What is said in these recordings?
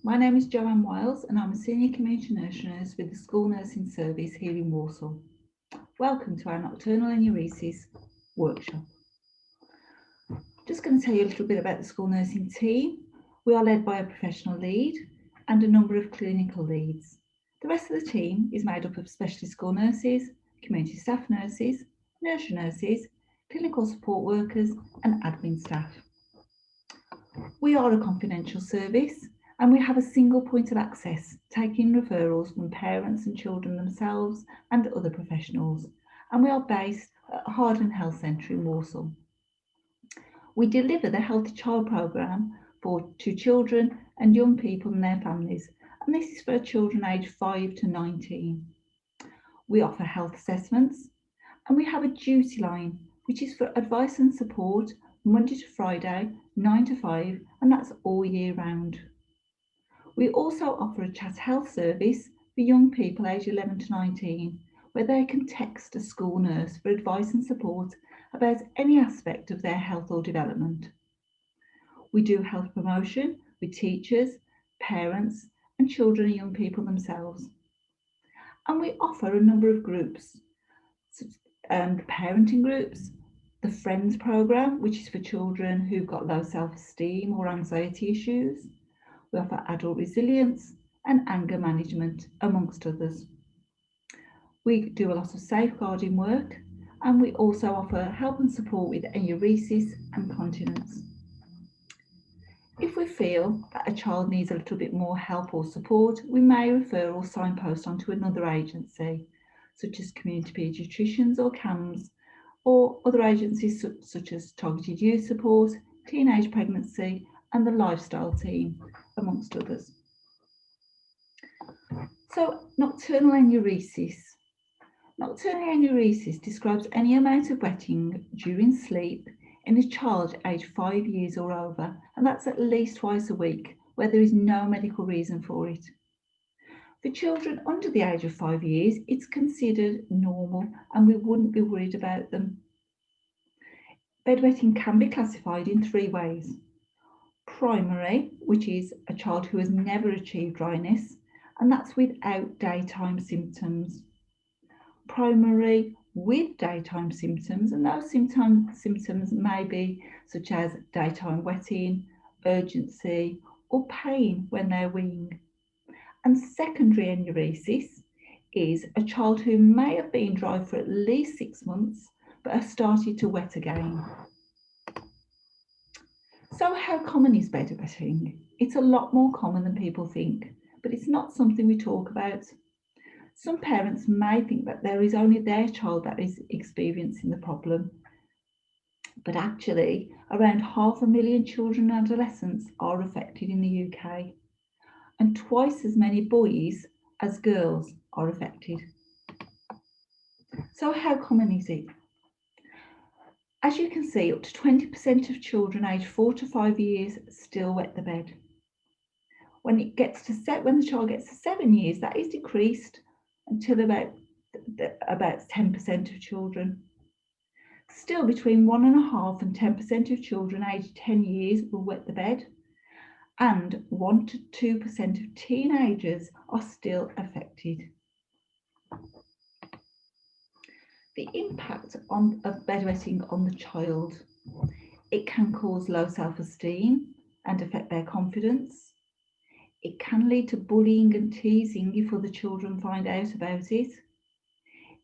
My name is Joanne Wiles and I'm a Senior Community Nurse with the School Nursing Service here in Walsall. Welcome to our Nocturnal Enuresis workshop. Just going to tell you a little bit about the school nursing team. We are led by a professional lead and a number of clinical leads. The rest of the team is made up of specialist school nurses, community staff nurses, nursery nurses, clinical support workers and admin staff. We are a confidential service and we have a single point of access, taking referrals from parents and children themselves and other professionals, and we are based at Harden Health Centre in Walsall. We deliver the Healthy Child programme to children and young people and their families, and this is for children aged 5 to 19. We offer health assessments and we have a duty line, which is for advice and support Monday to Friday, 9 to 5, and that's all year round. We also offer a chat health service for young people aged 11 to 19, where they can text a school nurse for advice and support about any aspect of their health or development. We do health promotion with teachers, parents, and children and young people themselves. And we offer a number of groups, parenting groups, the Friends programme, which is for children who've got low self-esteem or anxiety issues. We offer adult resilience and anger management, amongst others. We do a lot of safeguarding work, and we also offer help and support with enuresis and continence. If we feel that a child needs a little bit more help or support, we may refer or signpost onto another agency, such as community paediatricians or CAMHS, or other agencies such as Targeted Youth Support, Teenage Pregnancy, and the Lifestyle Team, amongst others. So, nocturnal enuresis. Nocturnal enuresis describes any amount of wetting during sleep in a child aged 5 years or over, and that's at least twice a week, where there is no medical reason for it. For children under the age of 5 years, it's considered normal and we wouldn't be worried about them. Bedwetting can be classified in 3 ways. Primary, which is a child who has never achieved dryness, and that's without daytime symptoms. Primary with daytime symptoms, and those symptoms may be such as daytime wetting, urgency, or pain when they're weeing. And secondary enuresis is a child who may have been dry for at least 6 months, but has started to wet again. So how common is bedwetting? It's a lot more common than people think, but it's not something we talk about. Some parents may think that there is only their child that is experiencing the problem, but actually around 500,000 children and adolescents are affected in the UK, and twice as many boys as girls are affected. So how common is it? As you can see, up to 20% of children aged 4 to 5 years still wet the bed. When the child gets to 7 years, that is decreased until about 10% of children. Still, between 1.5% and 10% of children aged 10 years will wet the bed, and 1 to 2% of teenagers are still affected. The impact of bedwetting on the child. It can cause low self-esteem and affect their confidence. It can lead to bullying and teasing if other children find out about it.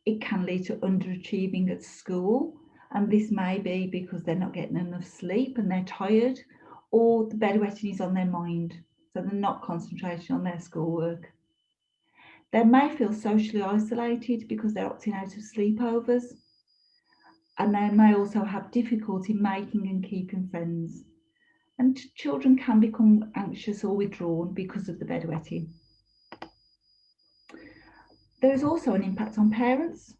It can lead to underachieving at school, and this may be because they're not getting enough sleep and they're tired, or the bedwetting is on their mind, so they're not concentrating on their schoolwork. They may feel socially isolated because they're opting out of sleepovers, and they may also have difficulty making and keeping friends. And children can become anxious or withdrawn because of the bedwetting. There is also an impact on parents.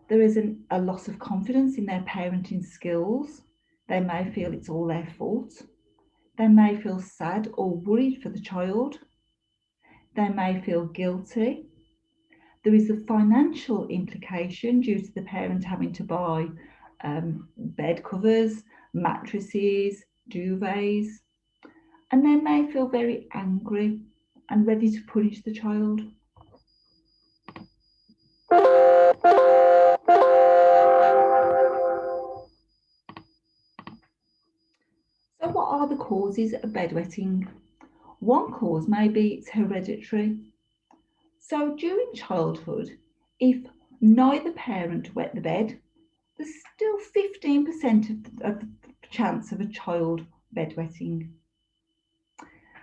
There is a loss of confidence in their parenting skills. They may feel it's all their fault. They may feel sad or worried for the child. They may feel guilty. There is a financial implication due to the parent having to buy bed covers, mattresses, duvets. and they may feel very angry and ready to punish the child. So what are the causes of bedwetting? One cause may be it's hereditary. So during childhood, if neither parent wet the bed, there's still 15% of the chance of a child bedwetting.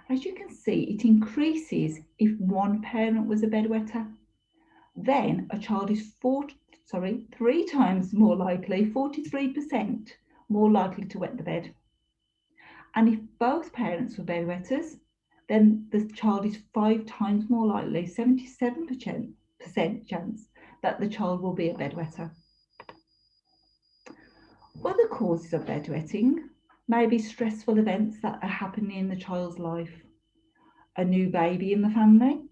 As you can see, it increases if one parent was a bedwetter. Then a child is 3 times more likely, 43% more likely to wet the bed. And if both parents were bedwetters, then the child is 5 times more likely, 77% chance that the child will be a bedwetter. Other causes of bedwetting may be stressful events that are happening in the child's life. A new baby in the family,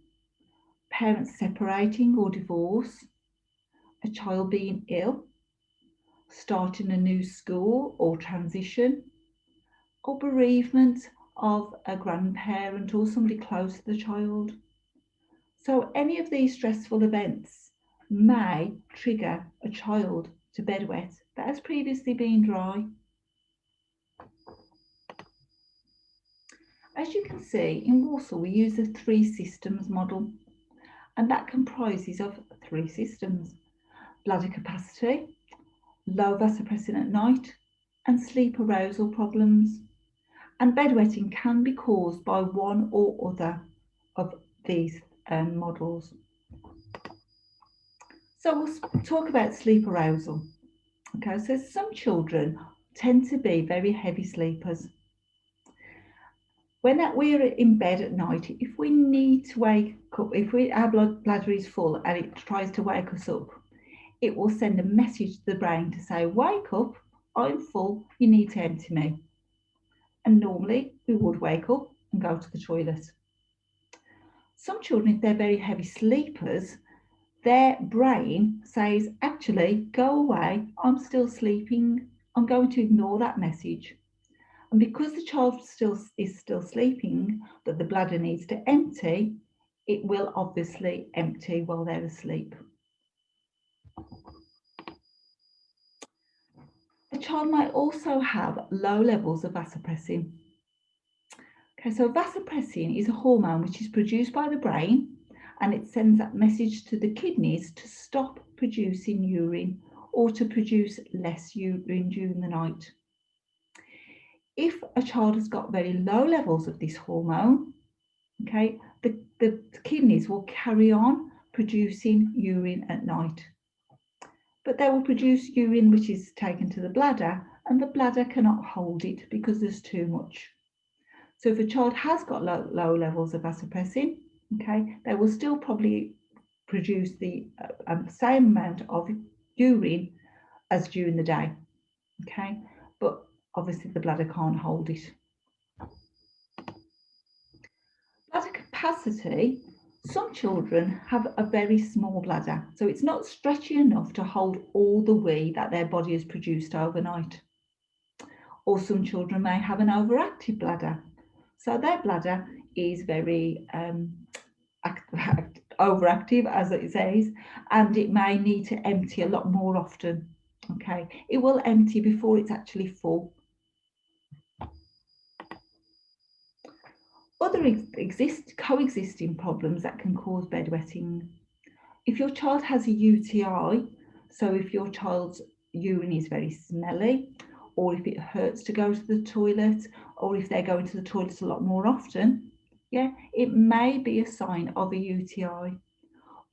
parents separating or divorce, a child being ill, starting a new school or transition, or bereavement of a grandparent or somebody close to the child. So any of these stressful events may trigger a child to bedwet that has previously been dry. As you can see, in Walsall we use the 3 systems model, and that comprises of 3 systems: bladder capacity, low vasopressin at night, and sleep arousal problems. And bedwetting can be caused by one or other of these models. So we'll talk about sleep arousal. Okay, so some children tend to be very heavy sleepers. When we're in bed at night, if we need to wake up, if our bladder is full and it tries to wake us up, it will send a message to the brain to say, wake up, I'm full, you need to empty me. And normally we would wake up and go to the toilet. Some children, if they're very heavy sleepers, their brain says, actually, go away, I'm still sleeping, I'm going to ignore that message. And because the child is still sleeping, that the bladder needs to empty, it will obviously empty while they're asleep. A child might also have low levels of vasopressin. Okay, so vasopressin is a hormone which is produced by the brain, and it sends that message to the kidneys to stop producing urine or to produce less urine during the night. If a child has got very low levels of this hormone, okay, the kidneys will carry on producing urine at night. But they will produce urine which is taken to the bladder, and the bladder cannot hold it because there's too much. So if a child has got low levels of vasopressin, okay, they will still probably produce the same amount of urine as during the day, okay, but obviously the bladder can't hold it. Bladder capacity, some children have a very small bladder, so it's not stretchy enough to hold all the wee that their body has produced overnight. Or some children may have an overactive bladder, so their bladder is very overactive, as it says, and it may need to empty a lot more often. Okay, it will empty before it's actually full. Other coexisting problems that can cause bedwetting. If your child has a UTI, so if your child's urine is very smelly, or if it hurts to go to the toilet, or if they're going to the toilet a lot more often, yeah, it may be a sign of a UTI.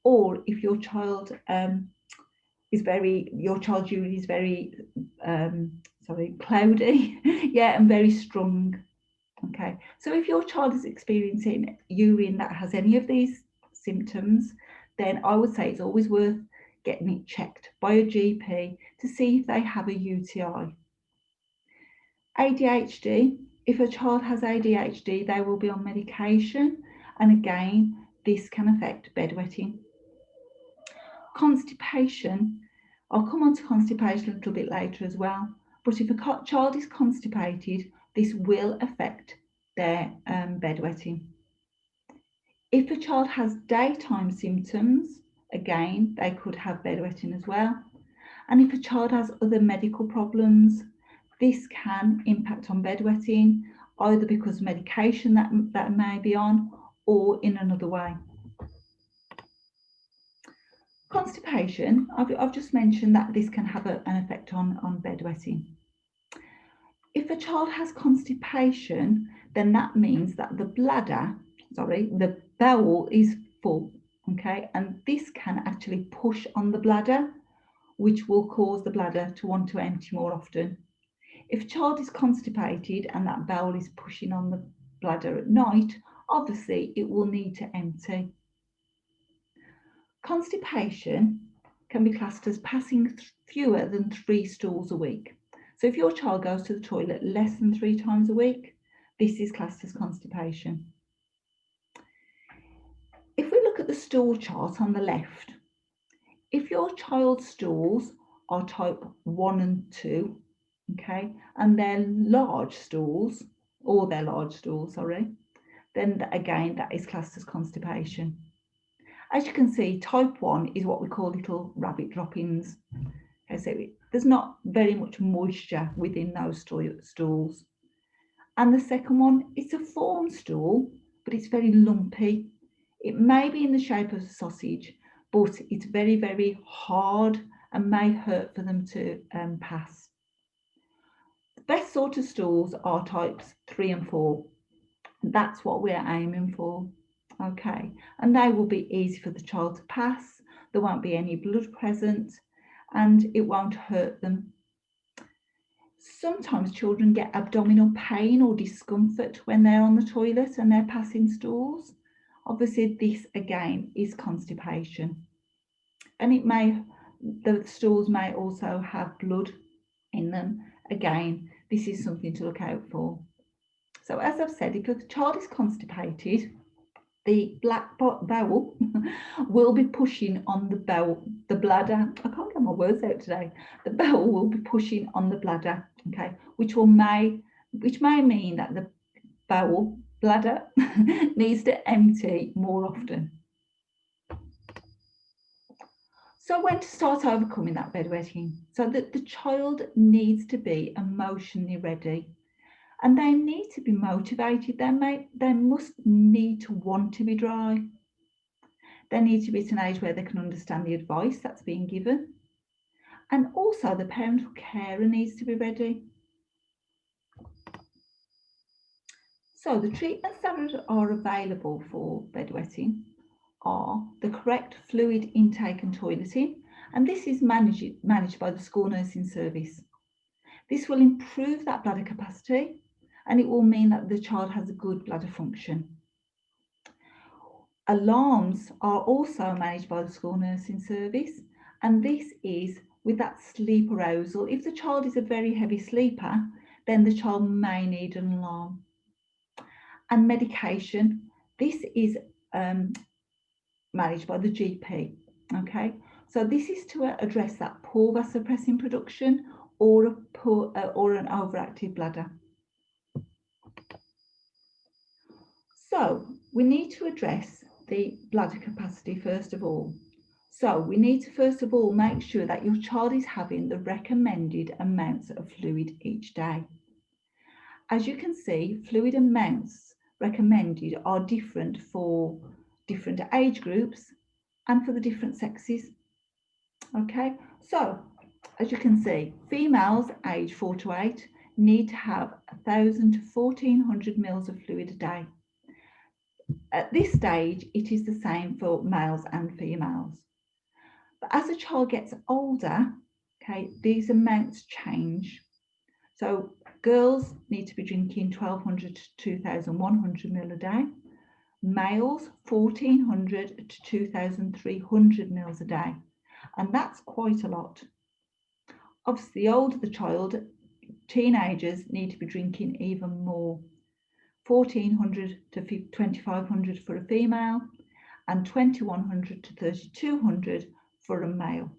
Or if your child your child's urine is very cloudy, yeah, and very strong. Okay, so if your child is experiencing urine that has any of these symptoms, then I would say it's always worth getting it checked by a GP to see if they have a UTI. ADHD, if a child has ADHD, they will be on medication, and again, this can affect bedwetting. Constipation, I'll come on to constipation a little bit later as well, but if a child is constipated, this will affect their bedwetting. If a child has daytime symptoms, again, they could have bedwetting as well. And if a child has other medical problems, this can impact on bedwetting, either because of medication that may be on or in another way. Constipation, I've just mentioned that this can have an effect on bedwetting. If a child has constipation, then that means that the bowel is full, okay? And this can actually push on the bladder, which will cause the bladder to want to empty more often. If a child is constipated and that bowel is pushing on the bladder at night, obviously it will need to empty. Constipation can be classed as passing fewer than 3 stools a week. So if your child goes to the toilet less than 3 times a week, this is classed as constipation. If we look at the stool chart on the left, if your child's stools are type 1 and 2, okay, and they're large stools, then again, that is classed as constipation. As you can see, type 1 is what we call little rabbit droppings. Okay, so there's not very much moisture within those stools. And the second one, it's a form stool, but it's very lumpy. It may be in the shape of a sausage, but it's very, very hard and may hurt for them to pass. The best sort of stools are types 3 and 4. That's what we're aiming for. Okay, and they will be easy for the child to pass. There won't be any blood present and it won't hurt them. Sometimes children get abdominal pain or discomfort when they're on the toilet and they're passing stools. Obviously, this again is constipation. And the stools may also have blood in them. Again, this is something to look out for. So as I've said, if a child is constipated, the black bowel will be pushing on the bladder. I can't get my words out today. The bowel will be pushing on the bladder, okay, which may mean that the bladder needs to empty more often. So when to start overcoming that bedwetting? So that the child needs to be emotionally ready. And they need to be motivated. They must need to want to be dry. They need to be at an age where they can understand the advice that's being given. And also the parental carer needs to be ready. So the treatments that are available for bedwetting are the correct fluid intake and toileting. And this is managed by the school nursing service. This will improve that bladder capacity and it will mean that the child has a good bladder function. Alarms are also managed by the school nursing service, and this is with that sleep arousal. If the child is a very heavy sleeper, then the child may need an alarm. And medication, this is managed by the GP, okay? So this is to address that poor vasopressin production or an overactive bladder. So we need to address the bladder capacity first of all. So we need to first of all make sure that your child is having the recommended amounts of fluid each day. As you can see, fluid amounts recommended are different for different age groups and for the different sexes. Okay, so as you can see, females aged 4 to 8 need to have 1,000 to 1,400 mils of fluid a day. At this stage, it is the same for males and females. But as a child gets older, okay, these amounts change. So girls need to be drinking 1,200 to 2,100 ml a day. Males, 1,400 to 2,300 mils a day. And that's quite a lot. Obviously, the older the child, teenagers need to be drinking even more. 1,400 to 2,500 for a female and 2,100 to 3,200 for a male.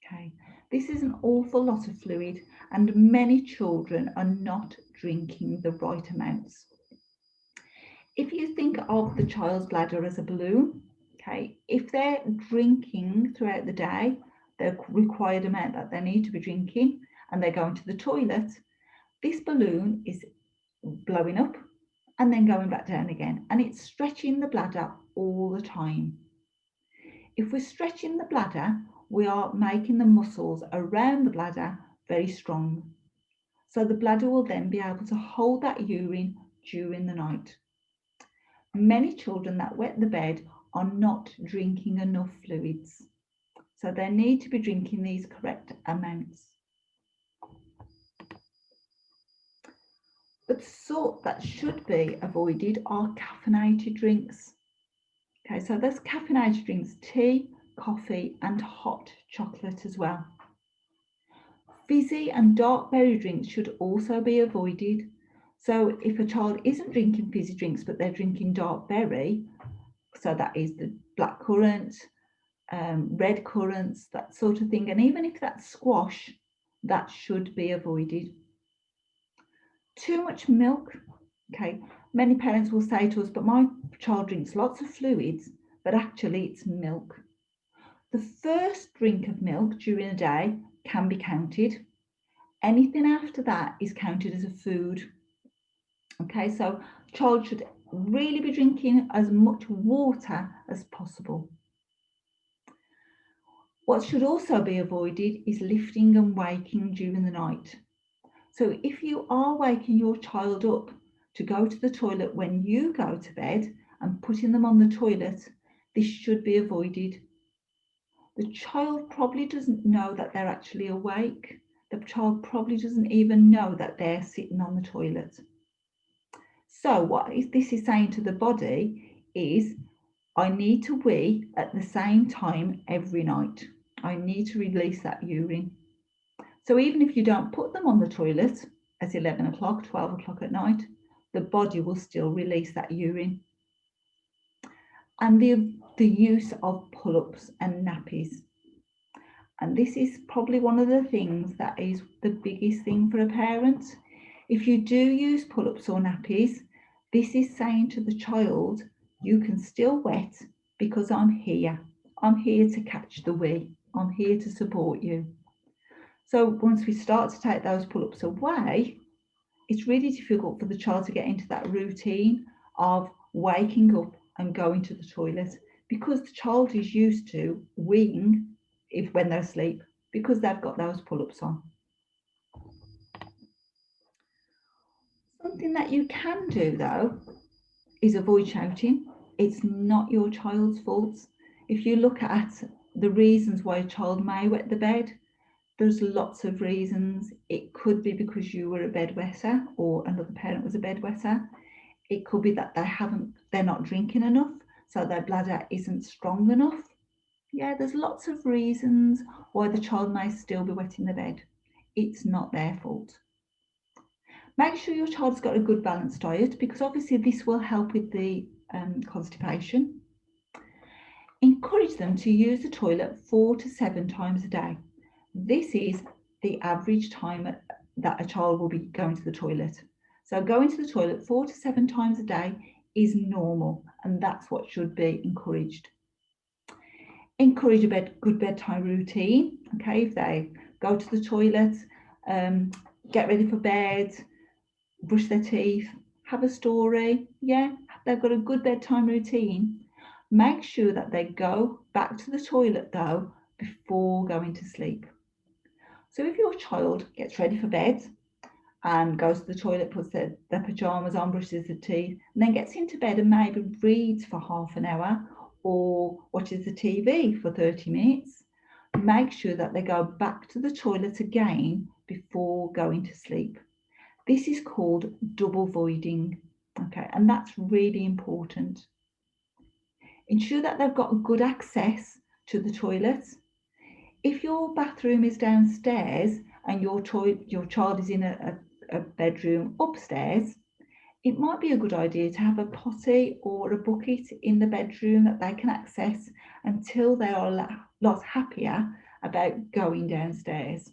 Okay, this is an awful lot of fluid and many children are not drinking the right amounts. If you think of the child's bladder as a balloon, okay, if they're drinking throughout the day, the required amount that they need to be drinking, and they're going to the toilet, this balloon is blowing up and then going back down again, and it's stretching the bladder all the time. If we're stretching the bladder, we are making the muscles around the bladder very strong. So the bladder will then be able to hold that urine during the night. Many children that wet the bed are not drinking enough fluids, so they need to be drinking these correct amounts. But sort that should be avoided are caffeinated drinks. Okay, so there's caffeinated drinks, tea, coffee, and hot chocolate as well. Fizzy and dark berry drinks should also be avoided. So if a child isn't drinking fizzy drinks, but they're drinking dark berry, so that is the black currant, red currants, that sort of thing, and even if that's squash, that should be avoided. Too much milk, okay, many parents will say to us, but my child drinks lots of fluids, but actually it's milk. The first drink of milk during a day can be counted. Anything after that is counted as a food. Okay, so child should really be drinking as much water as possible. What should also be avoided is lifting and waking during the night. So if you are waking your child up to go to the toilet when you go to bed and putting them on the toilet, this should be avoided. The child probably doesn't know that they're actually awake. The child probably doesn't even know that they're sitting on the toilet. So what this is saying to the body is, I need to wee at the same time every night. I need to release that urine. So even if you don't put them on the toilet at 11 o'clock, 12 o'clock at night, the body will still release that urine. And the use of pull-ups and nappies. And this is probably one of the things that is the biggest thing for a parent. If you do use pull-ups or nappies, this is saying to the child, you can still wet because I'm here. I'm here to catch the wee. I'm here to support you. So once we start to take those pull-ups away, it's really difficult for the child to get into that routine of waking up and going to the toilet, because the child is used to weeing when they're asleep, because they've got those pull-ups on. Something that you can do though is avoid shouting. It's not your child's fault. If you look at the reasons why a child may wet the bed, there's lots of reasons. It could be because you were a bedwetter or another parent was a bedwetter. It could be that they're not drinking enough, so their bladder isn't strong enough. Yeah, there's lots of reasons why the child may still be wetting the bed. It's not their fault. Make sure your child's got a good balanced diet, because obviously this will help with the constipation. Encourage them to use the toilet 4 to 7 times a day. This is the average time that a child will be going to the toilet. So going to the toilet 4 to 7 times a day is normal, and that's what should be encouraged. Encourage a good bedtime routine. Okay, if they go to the toilet, get ready for bed, brush their teeth, have a story, yeah, they've got a good bedtime routine. Make sure that they go back to the toilet though before going to sleep. So if your child gets ready for bed and goes to the toilet, puts their pajamas on, brushes their teeth, and then gets into bed and maybe reads for half an hour or watches the TV for 30 minutes, make sure that they go back to the toilet again before going to sleep. This is called double voiding, okay, and that's really important. Ensure that they've got good access to the toilet. If your bathroom is downstairs and your child is in a bedroom upstairs, it might be a good idea to have a potty or a bucket in the bedroom that they can access until they are a lot happier about going downstairs.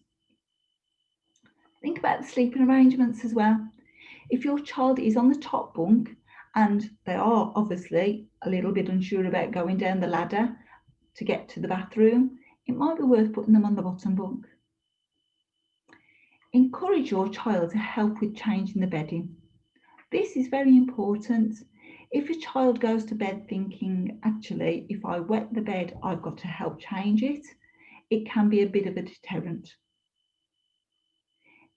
Think about the sleeping arrangements as well. If your child is on the top bunk and they are obviously a little bit unsure about going down the ladder to get to the bathroom, it might be worth putting them on the bottom bunk. Encourage your child to help with changing the bedding. This is very important. If a child goes to bed thinking, actually, if I wet the bed, I've got to help change it, it can be a bit of a deterrent.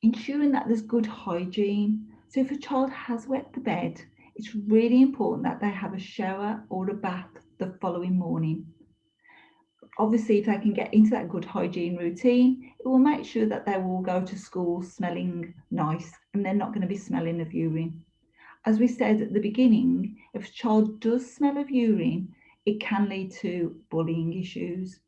Ensuring that there's good hygiene. So if a child has wet the bed, it's really important that they have a shower or a bath the following morning. Obviously, if they can get into that good hygiene routine, it will make sure that they will go to school smelling nice and they're not going to be smelling of urine. As we said at the beginning, if a child does smell of urine, it can lead to bullying issues.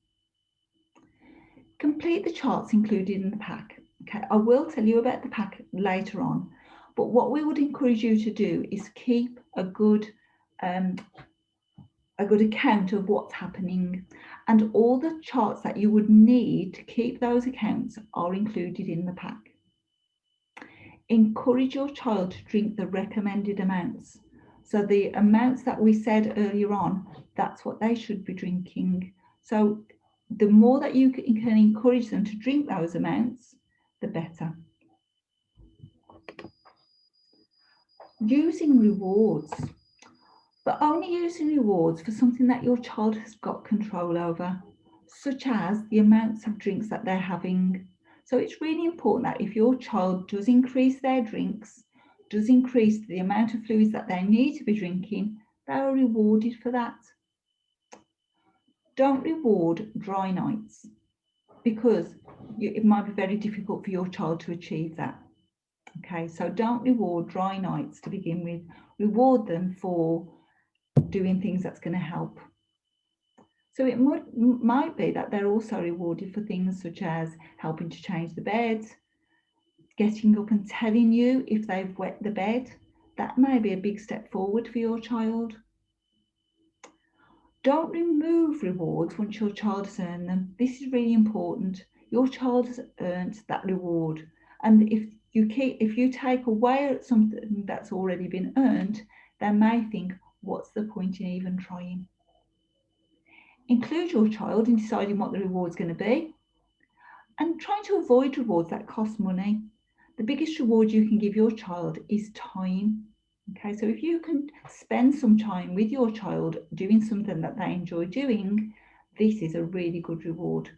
Complete the charts included in the pack. Okay, I will tell you about the pack later on, but what we would encourage you to do is keep a good account of what's happening, and all the charts that you would need to keep those accounts are included in the pack. Encourage your child to drink the recommended amounts. So the amounts that we said earlier on, that's what they should be drinking. So the more that you can encourage them to drink those amounts, the better. Using rewards, but only using rewards for something that your child has got control over, such as the amounts of drinks that they're having. So it's really important that if your child does increase their drinks, does increase the amount of fluids that they need to be drinking, they are rewarded for that. Don't reward dry nights, because it might be very difficult for your child to achieve that. Okay, so don't reward dry nights to begin with. Reward them for doing things that's going to help. So it might be that they're also rewarded for things such as helping to change the bed, getting up and telling you if they've wet the bed. That may be a big step forward for your child. Don't remove rewards once your child has earned them. This is really important. Your child has earned that reward, and if you take away something that's already been earned, they may think, what's the point in even trying? Include your child in deciding what the reward's going to be, and trying to avoid rewards that cost money. The biggest reward you can give your child is time. Okay, so if you can spend some time with your child doing something that they enjoy doing, this is a really good reward.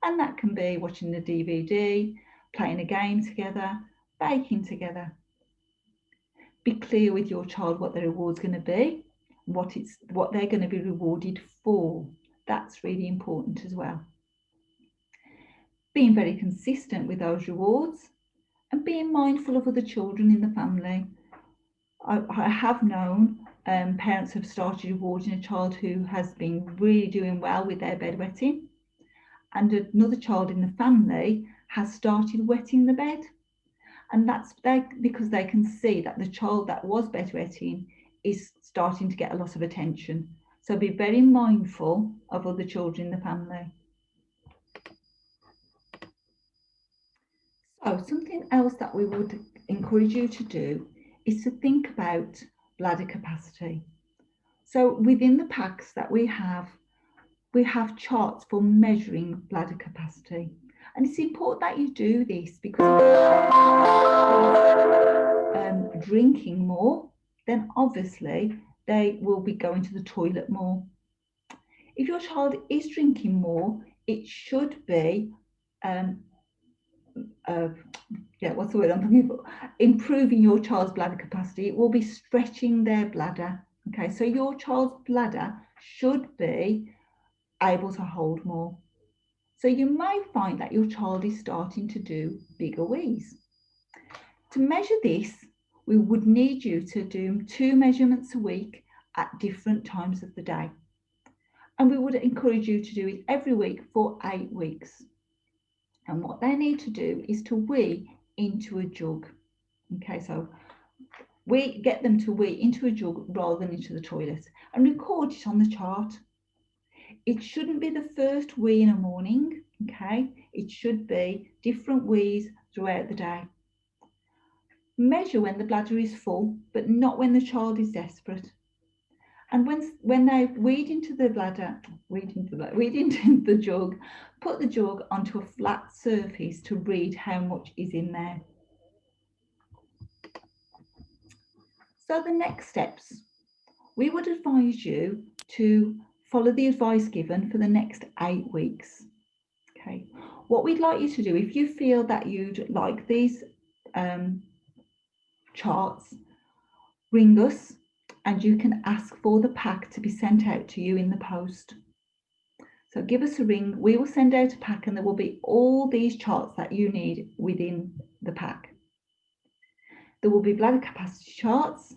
And that can be watching the DVD, playing a game together, baking together. Be clear with your child what the reward's going to be, what they're going to be rewarded for. That's really important as well. Being very consistent with those rewards and being mindful of other children in the family. I have known parents have started rewarding a child who has been really doing well with their bedwetting, and another child in the family has started wetting the bed, and that's because they can see that the child that was bedwetting is starting to get a lot of attention. So be very mindful of other children in the family. So something else that we would encourage you to do is to think about bladder capacity. So within the packs that we have charts for measuring bladder capacity. And it's important that you do this, because if drinking more, then obviously they will be going to the toilet more. If your child is drinking more, it should be what's the word I'm looking for? Improving your child's bladder capacity. It will be stretching their bladder. Okay, so your child's bladder should be able to hold more. So you may find that your child is starting to do bigger wheeze. To measure this, we would need you to do 2 measurements a week at different times of the day. And we would encourage you to do it every week for 8 weeks. And what they need to do is to wee into a jug. Okay, so we get them to wee into a jug rather than into the toilet, and record it on the chart. It shouldn't be the first wee in the morning, okay? It should be different wees throughout the day. Measure when the bladder is full, but not when the child is desperate. And when they weed into the bladder, weed into the jug, put the jug onto a flat surface to read how much is in there. So the next steps, we would advise you to follow the advice given for the next 8 weeks. Okay, what we'd like you to do, if you feel that you'd like these charts, ring us and you can ask for the pack to be sent out to you in the post. So give us a ring, we will send out a pack and there will be all these charts that you need within the pack. There will be bladder capacity charts,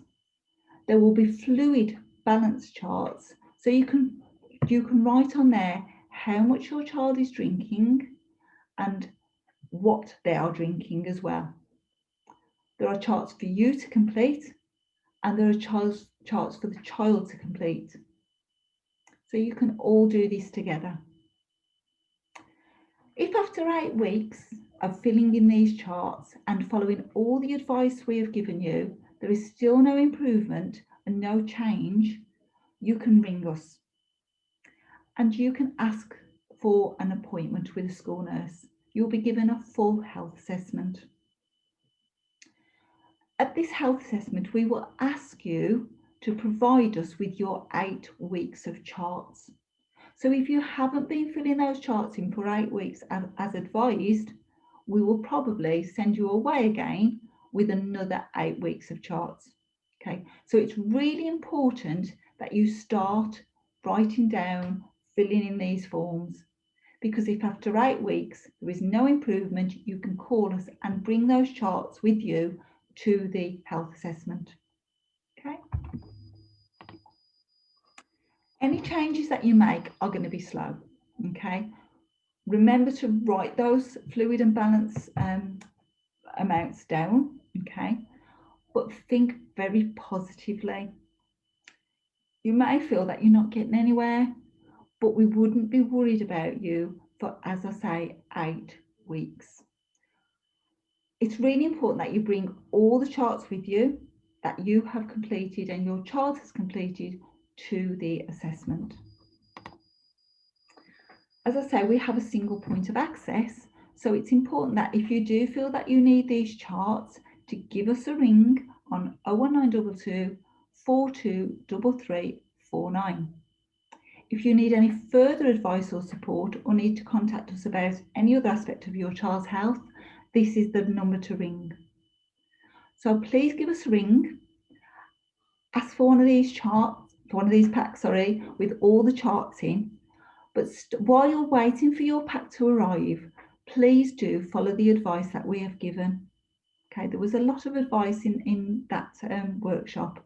there will be fluid balance charts, so you can write on there how much your child is drinking and what they are drinking as well. There are charts for you to complete and there are charts for the child to complete. So you can all do this together. If after 8 weeks of filling in these charts and following all the advice we have given you, there is still no improvement and no change, you can ring us and you can ask for an appointment with a school nurse. You'll be given a full health assessment. At this health assessment, we will ask you to provide us with your 8 weeks of charts. So if you haven't been filling those charts in for 8 weeks as advised, we will probably send you away again with another 8 weeks of charts. Okay, so it's really important that you start writing down, filling in these forms, because if after 8 weeks there is no improvement, you can call us and bring those charts with you to the health assessment. Okay. Any changes that you make are going to be slow. Okay. Remember to write those fluid and balance amounts down. Okay. But think very positively. You may feel that you're not getting anywhere, but we wouldn't be worried about you for, as I say, 8 weeks. It's really important that you bring all the charts with you that you have completed and your child has completed to the assessment. As I say, we have a single point of access, so it's important that if you do feel that you need these charts, to give us a ring on 01922 423349. If you need any further advice or support or need to contact us about any other aspect of your child's health, this is the number to ring. So please give us a ring, ask for one of these packs, with all the charts in. But while you're waiting for your pack to arrive, please do follow the advice that we have given. Okay, there was a lot of advice in that workshop.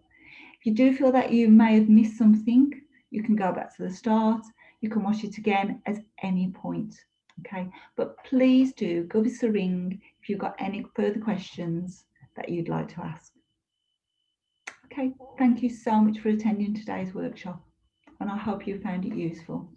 If you do feel that you may have missed something, you can go back to the start. You can watch it again at any point. Okay, but please do give us a ring if you've got any further questions that you'd like to ask. Okay, thank you so much for attending today's workshop, and I hope you found it useful.